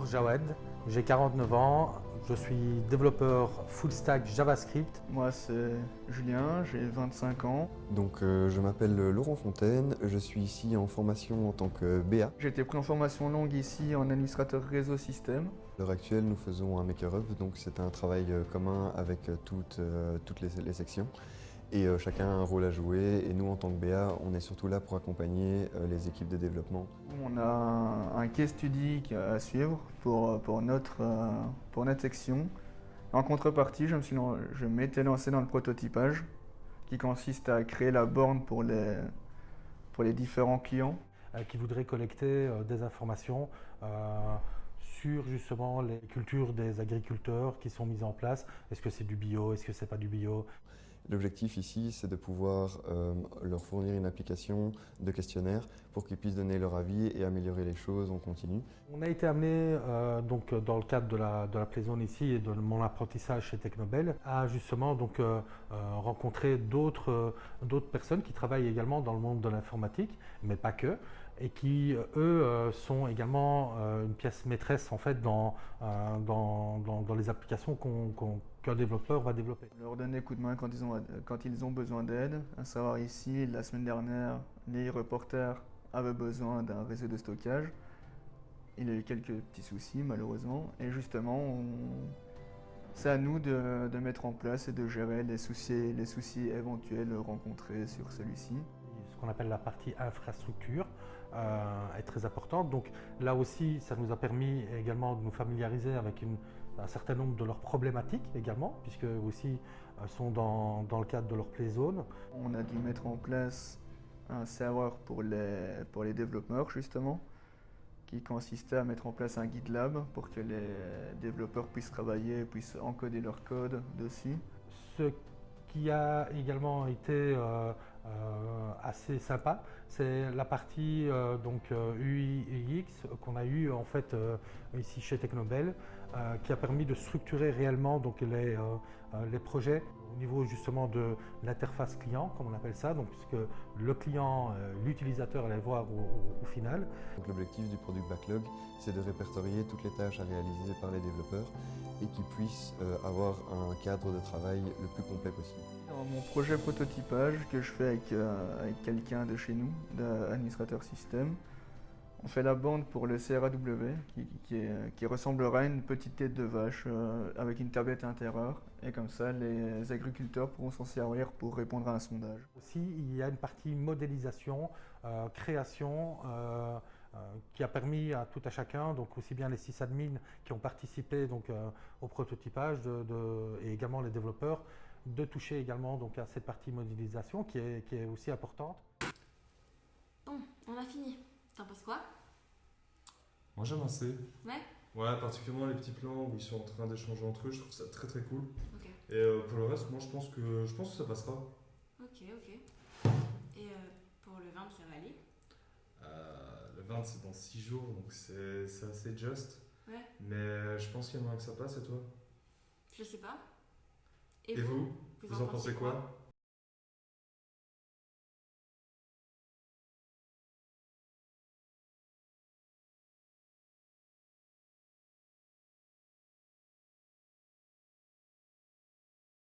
Bonjour, Jawed, j'ai 49 ans, je suis développeur full stack JavaScript. Moi c'est Julien, j'ai 25 ans. Donc je m'appelle Laurent Fontaine, je suis ici en formation en tant que BA. J'ai été pris en formation longue ici en administrateur réseau système. À l'heure actuelle, nous faisons un Maker-up, donc c'est un travail commun avec toutes les sections. Et chacun a un rôle à jouer, et nous en tant que BA, on est surtout là pour accompagner les équipes de développement. On a un case study à suivre pour notre section. En contrepartie, je m'étais lancé dans le prototypage qui consiste à créer la borne pour les différents clients. Qui voudraient collecter des informations sur justement les cultures des agriculteurs qui sont mises en place. Est-ce que c'est du bio, est-ce que c'est pas du bio? L'objectif ici, c'est de pouvoir leur fournir une application de questionnaire pour qu'ils puissent donner leur avis et améliorer les choses en continu. On a été amené, donc, dans le cadre de la Playzone ici et de mon apprentissage chez Technobel, à justement rencontrer d'autres personnes qui travaillent également dans le monde de l'informatique, mais pas que, et qui, eux, sont également une pièce maîtresse en fait dans les applications qu'un développeur va développer. On leur donne des coups de main quand ils ont besoin d'aide. À savoir ici, la semaine dernière, les reporters avaient besoin d'un réseau de stockage. Il y a eu quelques petits soucis malheureusement. Et justement, c'est à nous de mettre en place et de gérer les soucis éventuels rencontrés sur celui-ci. Ce qu'on appelle la partie infrastructure est très importante. Donc là aussi, ça nous a permis également de nous familiariser avec un certain nombre de leurs problématiques également, puisque aussi sont dans le cadre de leur Playzone. On a dû mettre en place un serveur pour les développeurs justement, qui consistait à mettre en place un GitLab pour que les développeurs puissent travailler, puissent encoder leur code dessus. Ce qui a également été assez sympa, c'est la partie UI UX qu'on a eu en fait ici chez Technobel, qui a permis de structurer réellement donc les projets au niveau justement de l'interface client, comme on appelle ça, donc puisque le client, l'utilisateur allait voir au final. L'objectif du Product Backlog, c'est de répertorier toutes les tâches à réaliser par les développeurs et qu'ils puissent avoir un cadre de travail le plus complet possible. Dans mon projet prototypage que je fais avec quelqu'un de chez nous, d'administrateur système, on fait la bande pour le CRAW qui ressemblera à une petite tête de vache avec une tablette intérieure, et comme ça les agriculteurs pourront s'en servir pour répondre à un sondage. Aussi, il y a une partie modélisation, création, qui a permis à tout à chacun, donc aussi bien les sysadmins qui ont participé donc, au prototypage et également les développeurs, de toucher également donc, à cette partie modélisation qui est aussi importante. Bon, on a fini. T'en penses quoi? Moi j'aime assez. Ouais. Ouais, particulièrement les petits plans où ils sont en train d'échanger entre eux, je trouve ça très très cool. Ok. Et pour le reste, moi je pense que ça passera. Ok. Et pour le 20, ça va aller? Le 20 c'est dans 6 jours, donc c'est assez juste. Ouais. Mais je pense qu'il y a moyen que ça passe, et toi? Je sais pas. Et vous en pensez quoi?